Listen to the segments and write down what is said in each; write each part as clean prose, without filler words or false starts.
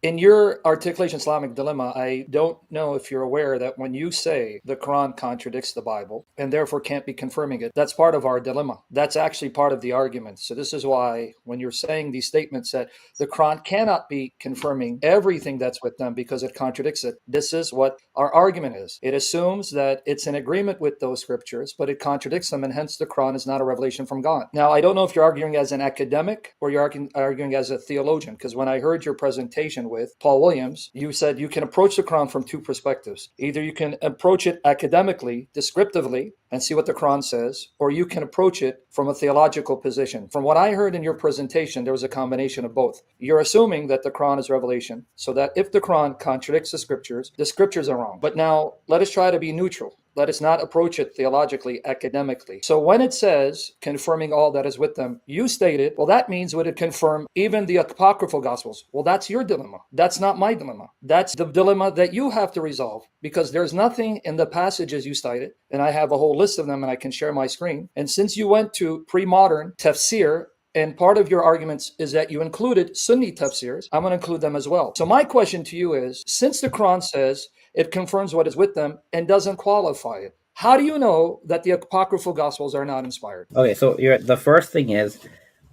In your articulation Islamic dilemma, I don't know if you're aware that when you say the Quran contradicts the Bible and therefore can't be confirming it, that's part of our dilemma. That's actually part of the argument. So this is why when you're saying these statements that the Quran cannot be confirming everything that's with them because it contradicts it, this is what our argument is. It assumes that it's in agreement with those scriptures, but it contradicts them, and hence the Quran is not a revelation from God. Now, I don't know if you're arguing as an academic or you're arguing as a theologian, because when I heard your presentation with Paul Williams, you said you can approach the Quran from two perspectives. Either you can approach it academically, descriptively, and see what the Quran says, or you can approach it from a theological position. From what I heard in your presentation, there was a combination of both. You're assuming that the Quran is revelation, so that if the Quran contradicts the scriptures are wrong. But now, let us try to be neutral. Let us not approach it theologically, academically. So when it says confirming all that is with them, you stated, well, that means would it confirm even the apocryphal gospels? Well, that's your dilemma. That's not my dilemma. That's the dilemma that you have to resolve, because there's nothing in the passages you cited, and I have a whole list of them and I can share my screen. And since you went to pre-modern tafsir, and part of your arguments is that you included Sunni tafsirs, I'm going to include them as well. So my question to you is, since the Quran says it confirms what is with them and doesn't qualify it, how do you know that the apocryphal gospels are not inspired? Okay, so the first thing is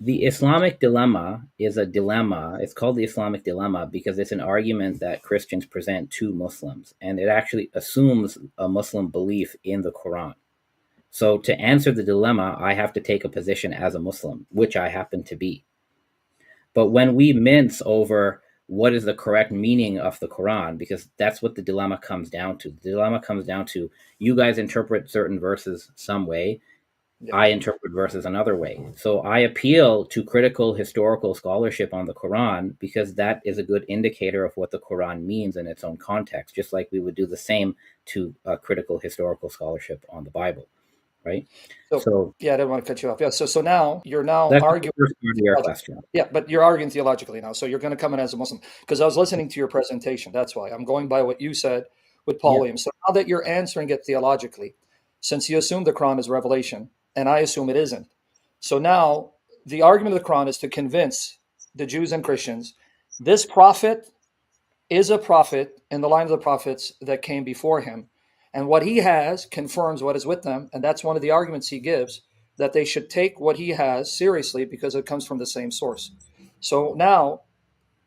the Islamic dilemma is a dilemma. It's called the Islamic dilemma because it's an argument that Christians present to Muslims, and it actually assumes a Muslim belief in the Quran. So to answer the dilemma, I have to take a position as a Muslim, which I happen to be. But when we mince over what is the correct meaning of the Quran, because that's what the dilemma comes down to. The dilemma comes down to you guys interpret certain verses some way, I interpret verses another way. So I appeal to critical historical scholarship on the Quran because that is a good indicator of what the Quran means in its own context, just like we would do the same to critical historical scholarship on the Bible. Right. So yeah, I didn't want to cut you off. Yeah. So now you're arguing. Your question. Yeah, but you're arguing theologically now. So you're going to come in as a Muslim, because I was listening to your presentation. That's why I'm going by what you said with Paul Williams. So now that you're answering it theologically, since you assume the Quran is revelation, and I assume it isn't. So now the argument of the Quran is to convince the Jews and Christians this prophet is a prophet in the line of the prophets that came before him. And what he has confirms what is with them. And that's one of the arguments he gives, that they should take what he has seriously because it comes from the same source. So now,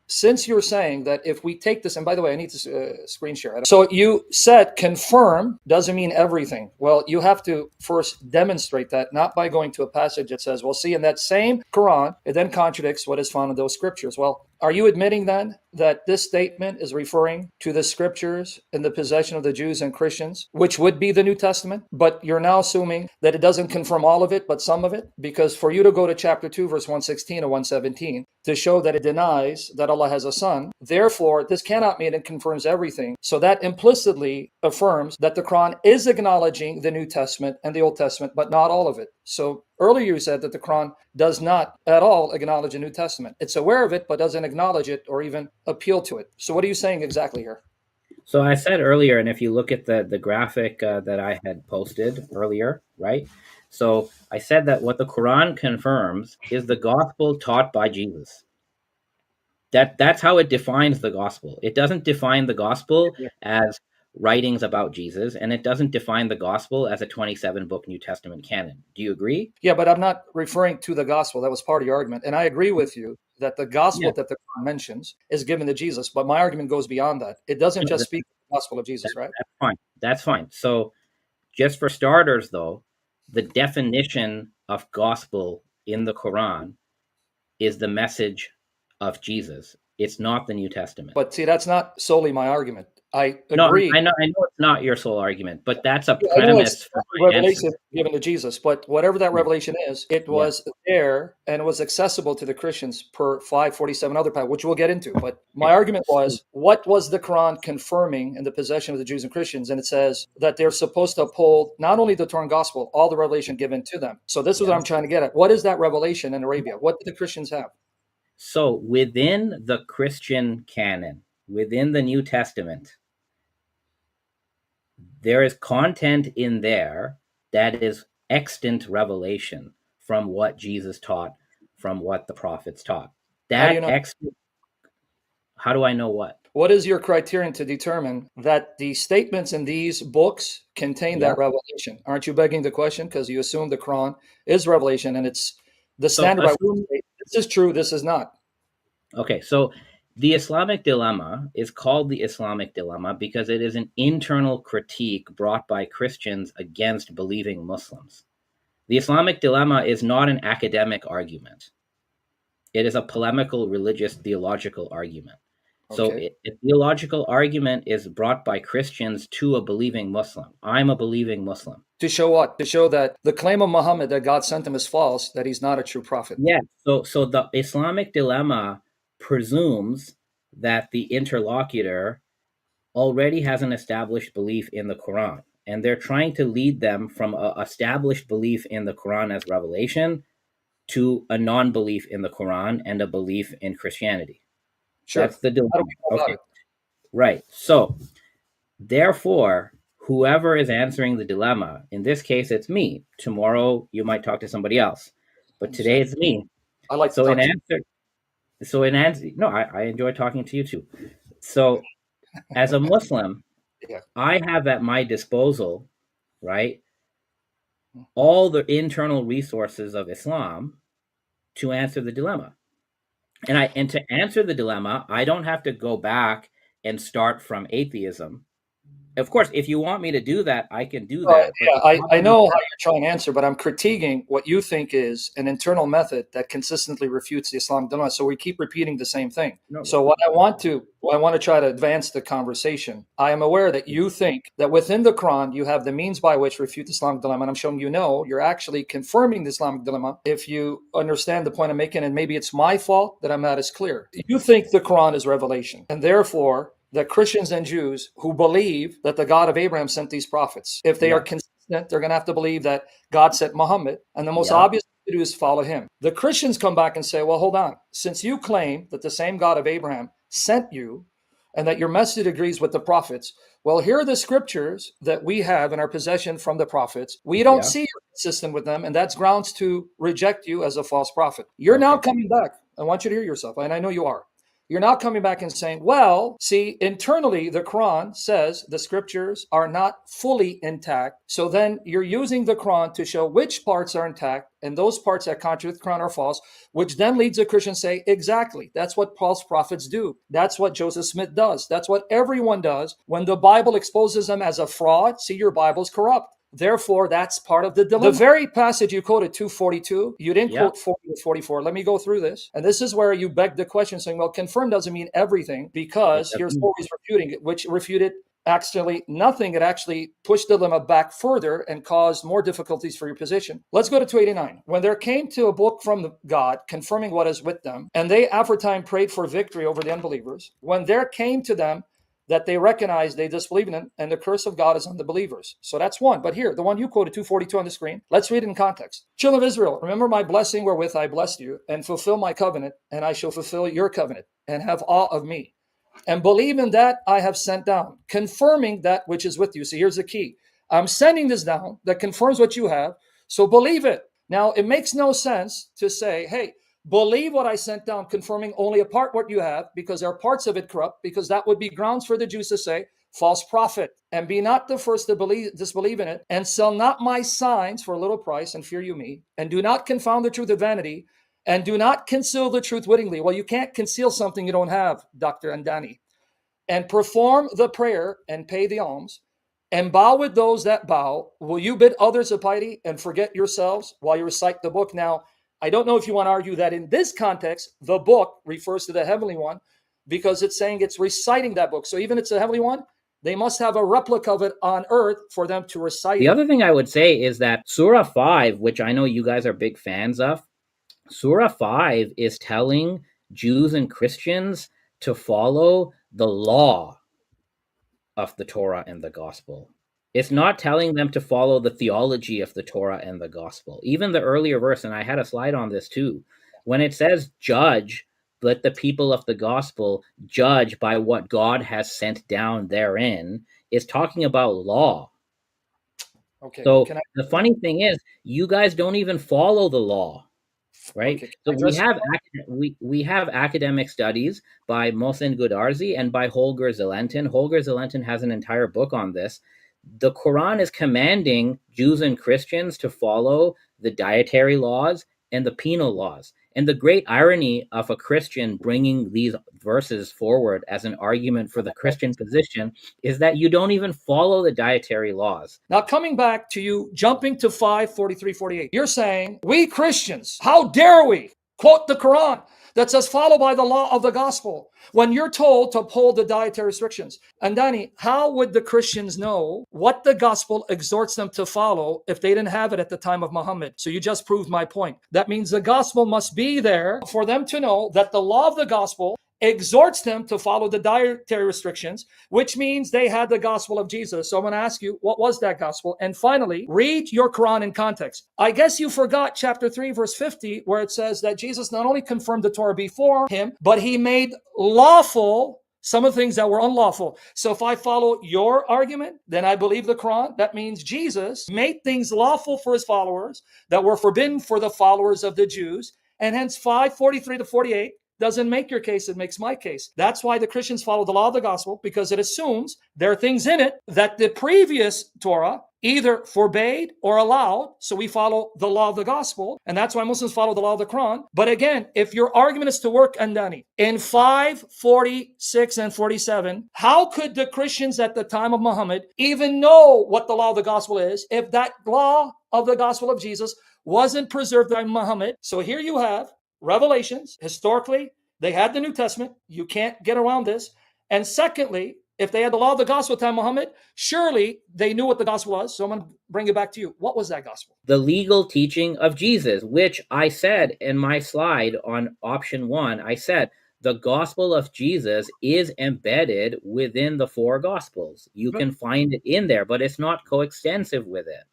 since you're saying that if we take this, and by the way, I need to screen share. So you said confirm doesn't mean everything. Well, you have to first demonstrate that, not by going to a passage that says, well, see, in that same Quran, it then contradicts what is found in those scriptures. Well, are you admitting then that this statement is referring to the scriptures in the possession of the Jews and Christians, which would be the New Testament? But you're now assuming that it doesn't confirm all of it, but some of it? Because for you to go to chapter 2, verse 116 or 117 to show that it denies that Allah has a son, therefore, this cannot mean it confirms everything. So that implicitly affirms that the Quran is acknowledging the New Testament and the Old Testament, but not all of it. So earlier you said that the Quran does not at all acknowledge the New Testament. It's aware of it, but doesn't acknowledge it or even appeal to it. So what are you saying exactly here? So I said earlier, and if you look at the graphic that I had posted earlier, right? So I said that what the Quran confirms is the gospel taught by Jesus. That's how it defines the gospel. It doesn't define the gospel as writings about Jesus, and it doesn't define the gospel as a 27-book New Testament canon. Do you agree? Yeah, but I'm not referring to the gospel. That was part of your argument. And I agree with you that the gospel that the Quran mentions is given to Jesus, but my argument goes beyond that. It doesn't just speak the gospel of Jesus, right? That's fine. That's fine. So just for starters, though, the definition of gospel in the Quran is the message of Jesus. It's not the New Testament. But see, that's not solely my argument. I agree. No, I know it's not your sole argument, but that's a premise for revelation given to Jesus. But whatever that revelation is, it was there and it was accessible to the Christians per 547 other passages, which we'll get into. But my argument was, what was the Quran confirming in the possession of the Jews and Christians? And it says that they're supposed to uphold not only the Torah and Gospel, all the revelation given to them. So this is what I'm trying to get at. What is that revelation in Arabia? What did the Christians have? So within the Christian canon, within the New Testament, there is content in there that is extant revelation from what Jesus taught, from what the prophets taught. That extant, How do I know what? What is your criterion to determine that the statements in these books contain Yeah. that revelation? Aren't you begging the question because you assume the Quran is revelation and it's the So standard by which you assume say this is true, this is not? Okay, so the Islamic dilemma is called the Islamic dilemma because it is an internal critique brought by Christians against believing Muslims. The Islamic dilemma is not an academic argument. It is a polemical, religious, theological argument. So Okay. a theological argument is brought by Christians to a believing Muslim. I'm a believing Muslim. To show what? To show that the claim of Muhammad that God sent him is false, that he's not a true prophet. Yeah. So the Islamic dilemma presumes that the interlocutor already has an established belief in the Quran, and they're trying to lead them from a established belief in the Quran as revelation to a non-belief in the Quran and a belief in Christianity. Sure. That's the How do dilemma. we go about Okay, it? right. So therefore, whoever is answering the dilemma, in this case, it's me. Tomorrow, you might talk to somebody else, but today Understand? it's me. I like to So talk to you. no, I enjoy talking to you too. So as a Muslim, Yeah. I have at my disposal, right, all the internal resources of Islam to answer the dilemma. And to answer the dilemma, I don't have to go back and start from atheism. Of course, if you want me to do that, I can do that. But Yeah, the I problem is know how that you're trying to answer, but I'm critiquing what you think is an internal method that consistently refutes the Islamic dilemma. So we keep repeating the same thing. no, So I want to try to advance the conversation. I am aware that you think that within the Quran you have the means by which refute the Islamic dilemma, and I'm showing you no, you're actually confirming the Islamic dilemma. If you understand the point I'm making, and maybe it's my fault that I'm not as clear. You think the Quran is revelation, and therefore that Christians and Jews who believe that the God of Abraham sent these prophets, if they are yeah, consistent, they're going to have to believe that God sent Muhammad. And the most yeah, obvious thing to do is follow him. The Christians come back and say, well, hold on. Since you claim that the same God of Abraham sent you and that your message agrees with the prophets, well, here are the scriptures that we have in our possession from the prophets. We don't yeah. see you consistent with them, and that's grounds to reject you as a false prophet. You're now Okay, coming back. I want you to hear yourself, and I know you are. You're now coming back and saying, well, see, internally, the Quran says the scriptures are not fully intact. So then you're using the Quran to show which parts are intact, and those parts that contradict the Quran are false, which then leads a Christian to say, exactly, that's what false prophets do. That's what Joseph Smith does. That's what everyone does. When the Bible exposes them as a fraud, see, your Bible's corrupt. Therefore, that's part of the dilemma. The very passage you quoted, 242, you didn't yeah, quote 40 to 44. Let me go through this. And this is where you beg the question saying, well, confirm doesn't mean everything it because here's doesn't. always refuting it, which refuted actually nothing. It actually pushed the dilemma back further and caused more difficulties for your position. Let's go to 289. When there came to a book from God confirming what is with them, and they aforetime prayed for victory over the unbelievers, when there came to them that they recognize they disbelieve in it, and the curse of God is on the believers. So that's one. But here, the one you quoted, 242 on the screen, let's read it in context. Children of Israel, remember my blessing wherewith I blessed you, and fulfill my covenant, and I shall fulfill your covenant, and have awe of me. And believe in that I have sent down, confirming that which is with you. So here's the key. I'm sending this down that confirms what you have, so believe it. Now, it makes no sense to say, hey, believe what I sent down, confirming only a part what you have, because there are parts of it corrupt, because that would be grounds for the Jews to say, false prophet, and be not the first to disbelieve in it, and sell not my signs for a little price, and fear you me, and do not confound the truth with vanity, and do not conceal the truth wittingly. Well, you can't conceal something you don't have, Dr. Andani. And perform the prayer and pay the alms, and bow with those that bow. Will you bid others a piety and forget yourselves while you recite the book? Now, I don't know if you want to argue that in this context, the book refers to the heavenly one because it's saying it's reciting that book. So even if it's a heavenly one, they must have a replica of it on earth for them to recite The it. other thing I would say is that Surah 5, which I know you guys are big fans of, Surah 5 is telling Jews and Christians to follow the law of the Torah and the gospel. It's not telling them to follow the theology of the Torah and the gospel. Even the earlier verse, and I had a slide on this too, when it says judge, let the people of the gospel judge by what God has sent down therein, is talking about law. Okay, So can I? the funny thing is, you guys don't even follow the law. right? Okay. So I just we have academic studies by Mohsen Goodarzi and by Holger Zelentin. Holger Zelentin has an entire book on this. The Quran is commanding Jews and Christians to follow the dietary laws and the penal laws. And the great irony of a Christian bringing these verses forward as an argument for the Christian position is that you don't even follow the dietary laws. Now, coming back to you, jumping to 5:43-48, you're saying, we Christians, how dare we quote the Quran that says follow by the law of the gospel when you're told to uphold the dietary restrictions? And Danny, how would the Christians know what the gospel exhorts them to follow if they didn't have it at the time of Muhammad? So you just proved my point. That means the gospel must be there for them to know that the law of the gospel exhorts them to follow the dietary restrictions, which means they had the gospel of Jesus. So I'm going to ask you, what was that gospel? And finally, read your Quran in context. I guess you forgot chapter 3, verse 50, where it says that Jesus not only confirmed the Torah before him, but he made lawful some of the things that were unlawful. So if I follow your argument, then I believe the Quran. That means Jesus made things lawful for his followers that were forbidden for the followers of the Jews. And hence 5:43-48 doesn't make your case, it makes my case. That's why the Christians follow the law of the gospel, because it assumes there are things in it that the previous Torah either forbade or allowed. So we follow the law of the gospel, and that's why Muslims follow the law of the Quran. But again, if your argument is to work, Andani, in 5:46 and 47, how could the Christians at the time of Muhammad even know what the law of the gospel is if that law of the gospel of Jesus wasn't preserved by Muhammad? So here you have Revelations. Historically, they had the New Testament. You can't get around this. And secondly, if they had the law of the gospel at the time of Muhammad, surely they knew what the gospel was. So I'm going to bring it back to you. What was that gospel? The legal teaching of Jesus, which I said in my slide on option 1, I said the gospel of Jesus is embedded within the 4 gospels. You can find it in there, but it's not coextensive with it.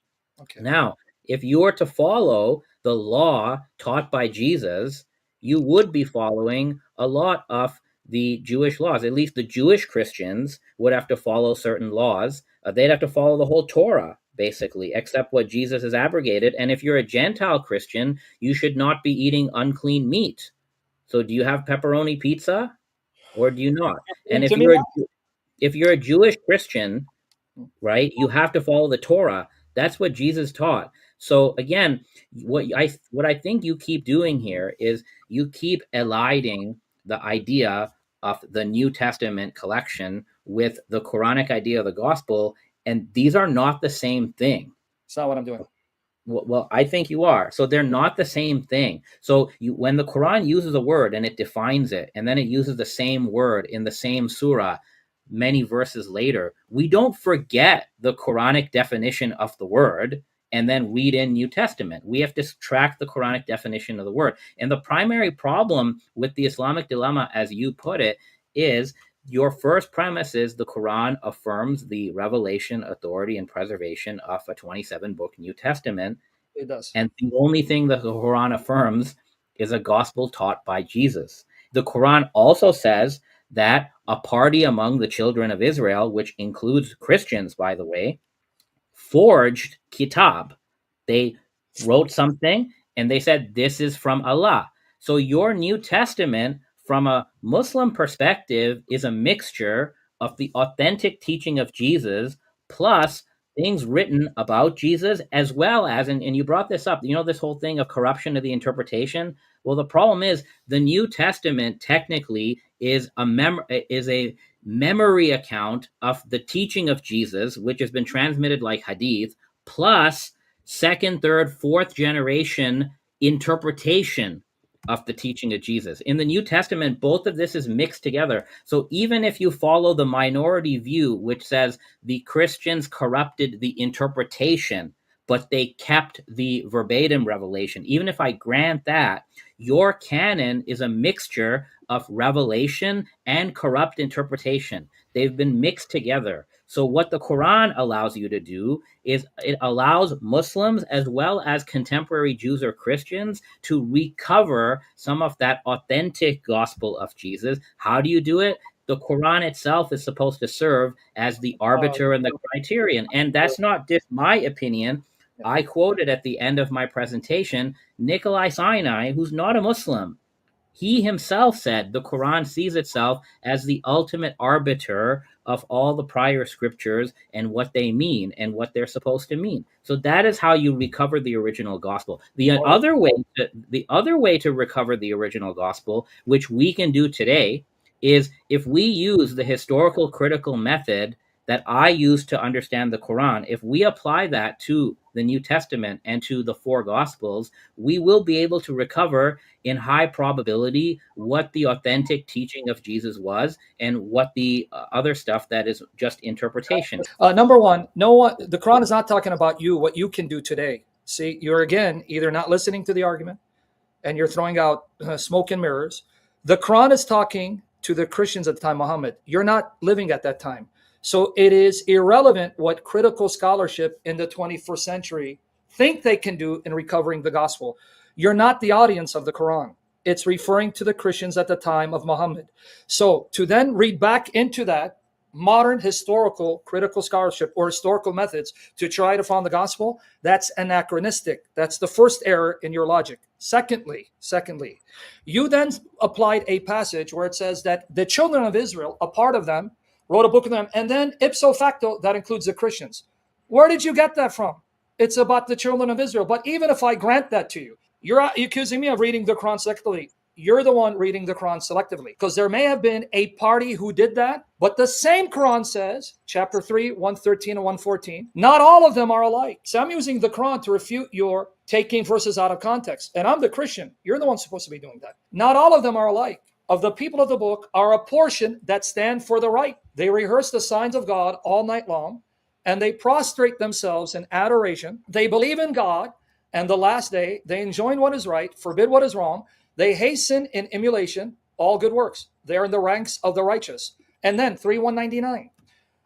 Okay. Now, if you were to follow the law taught by Jesus, you would be following a lot of the Jewish laws. At least the Jewish Christians would have to follow certain laws. They'd have to follow the whole Torah, basically, except what Jesus has abrogated. And if you're a Gentile Christian, you should not be eating unclean meat. So do you have pepperoni pizza or do you not? And if you're a Jewish Christian, right, you have to follow the Torah. That's what Jesus taught. So again, what I think you keep doing here is you keep eliding the idea of the New Testament collection with the Quranic idea of the gospel, and these are not the same thing. It's not what I'm doing. Well, I think you are. So they're not the same thing. So when the Quran uses a word and it defines it, and then it uses the same word in the same surah many verses later, we don't forget the Quranic definition of the word and then read in New Testament. We have to track the Quranic definition of the word. And the primary problem with the Islamic dilemma, as you put it, is your first premise is the Quran affirms the revelation, authority, and preservation of a 27-book New Testament. It does. And the only thing that the Quran affirms is a gospel taught by Jesus. The Quran also says that a party among the children of Israel, which includes Christians, by the way, forged kitab. They wrote something and they said, this is from Allah. So your New Testament, from a Muslim perspective, is a mixture of the authentic teaching of Jesus plus things written about Jesus, as well as, and you brought this up, this whole thing of corruption of the interpretation. Well, the problem is the New Testament technically is a memory account of the teaching of Jesus, which has been transmitted like hadith, plus second, third, fourth generation interpretation of the teaching of Jesus. In the New Testament, both of this is mixed together. So even if you follow the minority view, which says the Christians corrupted the interpretation, but they kept the verbatim revelation, even if I grant that, your canon is a mixture of revelation and corrupt interpretation. They've been mixed together. So what the Quran allows you to do is it allows Muslims as well as contemporary Jews or Christians to recover some of that authentic gospel of Jesus. How do you do it? The Quran itself is supposed to serve as the arbiter and the criterion. And that's not just my opinion. I quoted at the end of my presentation Nikolai Sinai, who's not a Muslim. He himself said the Quran sees itself as the ultimate arbiter of all the prior scriptures and what they mean and what they're supposed to mean. So that is how you recover the original gospel. The other way to recover the original gospel, which we can do today, is if we use the historical critical method that I use to understand the Quran, if we apply that to the New Testament and to the four Gospels, we will be able to recover in high probability what the authentic teaching of Jesus was and what the other stuff that is just interpretation. Number one, the Quran is not talking about you, what you can do today. See, you're again either not listening to the argument and you're throwing out smoke and mirrors. The Quran is talking to the Christians at the time, Muhammad. You're not living at that time. So it is irrelevant what critical scholarship in the 21st century think they can do in recovering the gospel. You're not the audience of the Quran. It's referring to the Christians at the time of Muhammad. So to then read back into that modern historical critical scholarship or historical methods to try to find the gospel, that's anachronistic. That's the first error in your logic. Secondly, you then applied a passage where it says that the children of Israel, a part of them, wrote a book of them, and then ipso facto, that includes the Christians. Where did you get that from? It's about the children of Israel. But even if I grant that to you, you're accusing me of reading the Quran selectively. You're the one reading the Quran selectively, because there may have been a party who did that, but the same Quran says, chapter 3, 113 and 114, not all of them are alike. So I'm using the Quran to refute your taking verses out of context. And I'm the Christian. You're the one supposed to be doing that. Not all of them are alike. Of the people of the book are a portion that stand for the right. They rehearse the signs of God all night long, and they prostrate themselves in adoration. They believe in God and the last day. They enjoin what is right, forbid what is wrong. They hasten in emulation all good works. They are in the ranks of the righteous. And then 3:199.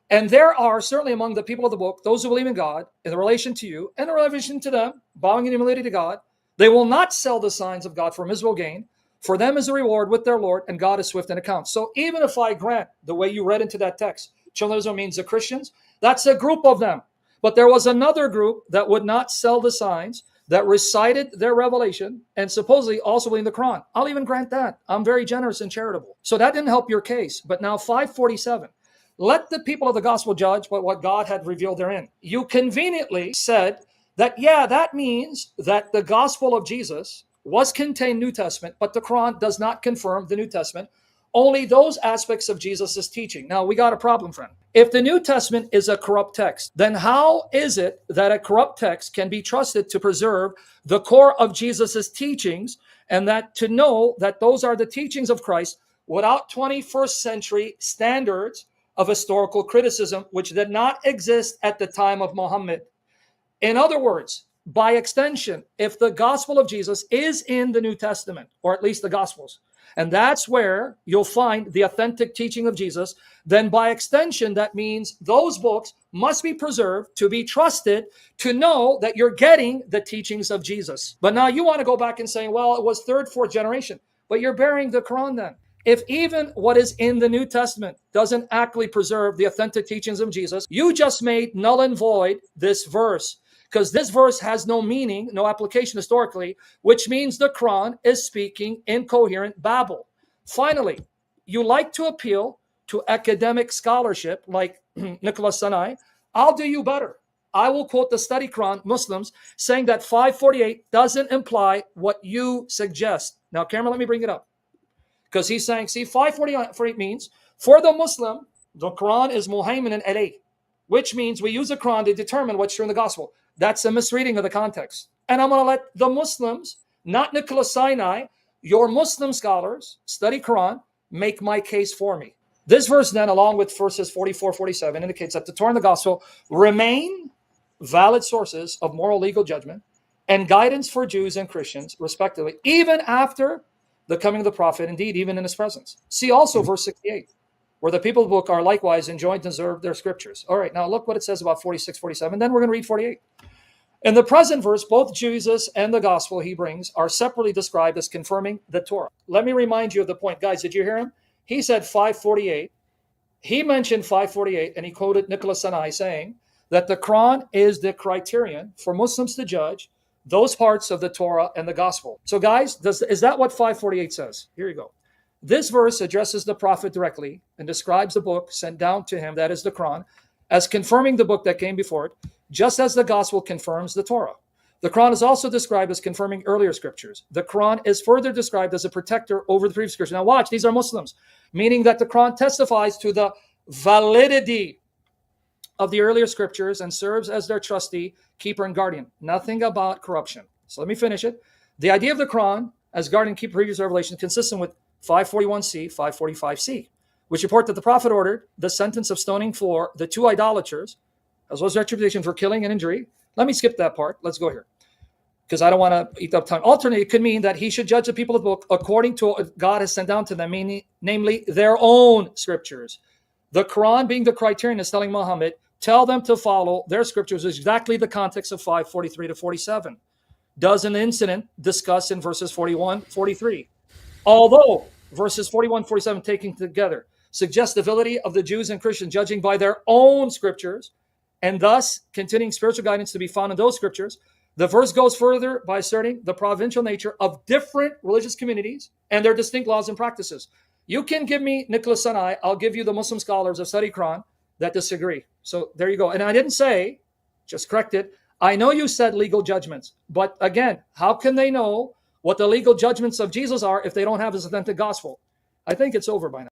And there are certainly among the people of the book those who believe in God in relation to you and in relation to them, bowing in humility to God. They will not sell the signs of God for miserable gain. For them is a reward with their Lord, and God is swift in account. So even if I grant the way you read into that text, children of Israel means the Christians, that's a group of them. But there was another group that would not sell the signs, that recited their revelation, and supposedly also believe in the Quran. I'll even grant that. I'm very generous and charitable. So that didn't help your case. But now 547. Let the people of the gospel judge by what God had revealed therein. You conveniently said that, yeah, that means that the gospel of Jesus was contained New Testament, but the Quran does not confirm the New Testament, only those aspects of Jesus' teaching. Now, we got a problem, friend. If the New Testament is a corrupt text, then how is it that a corrupt text can be trusted to preserve the core of Jesus' teachings, and that to know that those are the teachings of Christ without 21st century standards of historical criticism, which did not exist at the time of Muhammad? In other words, by extension, if the gospel of Jesus is in the New Testament, or at least the Gospels, and that's where you'll find the authentic teaching of Jesus, then by extension, that means those books must be preserved to be trusted, to know that you're getting the teachings of Jesus. But now you want to go back and say, well, it was third, fourth generation, but you're burying the Quran then. If even what is in the New Testament doesn't actually preserve the authentic teachings of Jesus, you just made null and void this verse. Because this verse has no meaning, no application historically, which means the Quran is speaking incoherent babble. Finally, you like to appeal to academic scholarship like Nicholas Sinai. I'll do you better. I will quote the study Quran Muslims saying that 548 doesn't imply what you suggest. Now, Cameron, let me bring it up. Because he's saying, see, 548 means for the Muslim, the Quran is muhaymin alayh, which means we use the Quran to determine what's true in the gospel. That's a misreading of the context. And I'm going to let the Muslims, not Nicholas Sinai, your Muslim scholars, study Quran, make my case for me. This verse then, along with verses 44, 47, indicates that the Torah and the gospel remain valid sources of moral legal judgment and guidance for Jews and Christians, respectively, even after the coming of the prophet, indeed, even in his presence. See also verse 68. Where the people of the book are likewise enjoined to observe their scriptures. All right, now look what it says about 46, 47. Then we're going to read 48. In the present verse, both Jesus and the gospel he brings are separately described as confirming the Torah. Let me remind you of the point. Guys, did you hear him? He said 548. He mentioned 548, and he quoted Nicholas Sinai saying that the Quran is the criterion for Muslims to judge those parts of the Torah and the Gospel. So guys, is that what 548 says? Here you go. This verse addresses the Prophet directly and describes the book sent down to him, that is the Quran, as confirming the book that came before it, just as the Gospel confirms the Torah. The Quran is also described as confirming earlier scriptures. The Quran is further described as a protector over the previous scriptures. Now watch, these are Muslims, meaning that the Quran testifies to the validity of the earlier scriptures and serves as their trustee, keeper, and guardian. Nothing about corruption. So let me finish it. The idea of the Quran as guardian and keeper previous revelation is consistent with 541c, 545c, which report that the Prophet ordered the sentence of stoning for the two idolaters, as well as retribution for killing and injury. Let me skip that part. Let's go here, because I don't want to eat up time. Alternately, it could mean that he should judge the people of the book according to what God has sent down to them, meaning, namely their own scriptures. The Quran, being the criterion, is telling Muhammad, tell them to follow their scriptures, is exactly the context of 543 to 47. Does an incident discussed in verses 41, 43. Although verses 41, 47 taken together suggest the ability of the Jews and Christians judging by their own scriptures, and thus continuing spiritual guidance to be found in those scriptures, the verse goes further by asserting the provincial nature of different religious communities and their distinct laws and practices. You can give me Nicholas Sinai, I'll give you the Muslim scholars of study Quran that disagree. So there you go. And I didn't say, just correct it, I know you said legal judgments, but again, how can they know what the legal judgments of Jesus are if they don't have his authentic gospel? I think it's over by now.